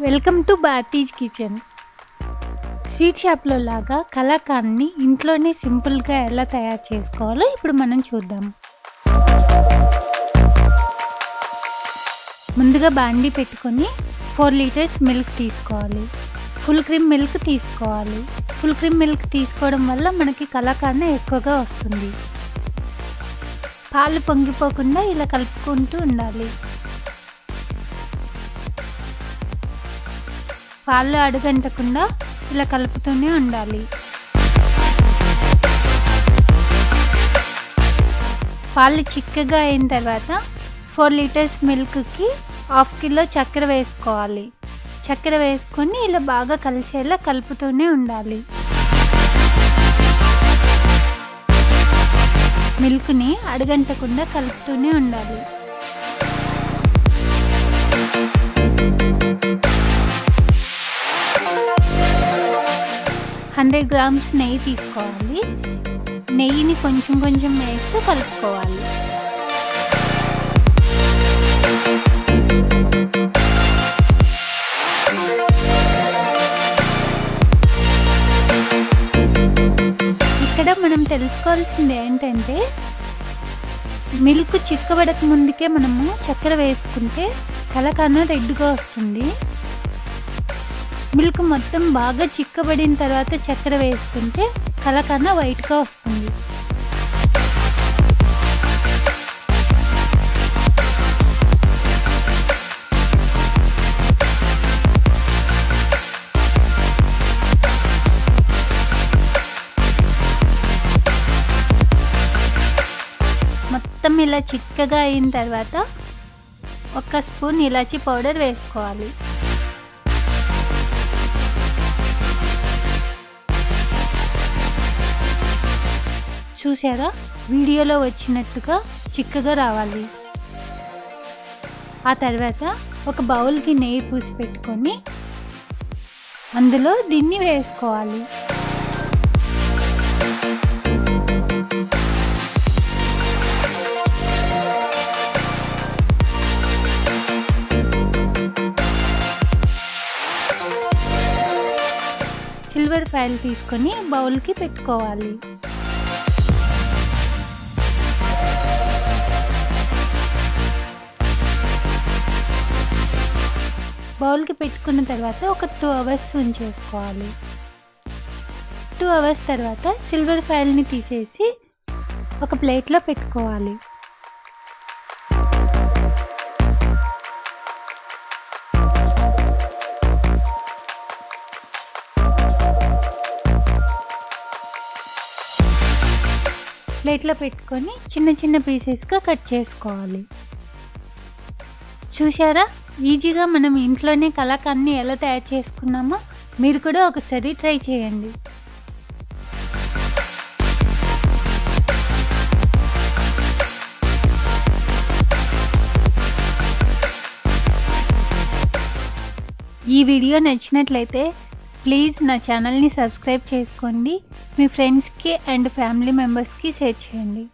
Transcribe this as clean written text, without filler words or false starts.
Welcome to Bharathi's kitchen. Sweet షాప్లో లాగా కలాకాండ్ని ఇంట్లోనే సింపుల్గా ఎలా తయారు చేసుకోవాలో ఇప్పుడు మనం చూద్దాం. ముందుగా బాండీ పెట్టుకొని 4 లీటర్స్ మిల్క్ తీసుకోవాలి. ఫుల్ క్రీమ్ మిల్క్ తీసుకోవాలి. ఫుల్ క్రీమ్ మిల్క్ తీసుకోవడం వల్ల మనకి కలాకాండ్ ఎక్కువగా వస్తుంది. పాలు పొంగిపోకుండా ఇలా కలుపుకుంటూ ఉండాలి. పాలు అడుగంటకుండా ఇలా కలుపుతూనే ఉండాలి. పాలు చిక్కగా అయిన తర్వాత 4 లీటర్స్ మిల్క్కి 1/2 కిలో చక్కెర వేసుకోవాలి. చక్కెర వేసుకొని ఇలా బాగా కలిసేలా కలుపుతూనే ఉండాలి. మిల్క్ని అడుగంటకుండా కలుపుతూనే ఉండాలి. $100 grams నెయ్యి తీసుకోవాలి. నెయ్యిని కొంచెం కొంచెం వేస్తూ కలుపుకోవాలి. ఇక్కడ మనం తెలుసుకోవాల్సింది ఏంటంటే మిల్క్ చిక్కబడక ముందుకే మనము చక్కెర వేసుకుంటే కలాకాండ్ రెడ్గా వస్తుంది. మిల్క్ మొత్తం బాగా చిక్కబడిన తర్వాత చక్కెర వేసుకుంటే కలాకాండ్ వైట్గా వస్తుంది. మొత్తం ఇలా చిక్కగా అయిన తర్వాత 1 స్పూన్ ఇలాచీ పౌడర్ వేసుకోవాలి. చూసారా, వీడియోలో వచ్చినట్టుగా చిక్కగా రావాలి. ఆ తర్వాత ఒక బౌల్కి నెయ్యి పూసి పెట్టుకొని అందులో దీన్ని వేసుకోవాలి. సిల్వర్ ఫాయిల్ తీసుకొని బౌల్కి పెట్టుకోవాలి. బౌల్కి పెట్టుకున్న తర్వాత ఒక 2 అవర్స్ ఉంచేసుకోవాలి. 2 అవర్స్ తర్వాత సిల్వర్ ఫాయిల్ని తీసేసి ఒక ప్లేట్లో పెట్టుకోవాలి. ప్లేట్లో పెట్టుకొని చిన్న చిన్న పీసెస్గా కట్ చేసుకోవాలి. చూసారా, ఈజీగా మనం ఇంట్లోనే కలాకాండ్ని ఎలా తయారు చేసుకున్నామో మీరు కూడా ఒకసారి ట్రై చేయండి. ఈ వీడియో నచ్చినట్లయితే ప్లీజ్ నా ఛానల్ని సబ్స్క్రైబ్ చేసుకోండి. మీ ఫ్రెండ్స్కి అండ్ ఫ్యామిలీ మెంబర్స్కి షేర్ చేయండి.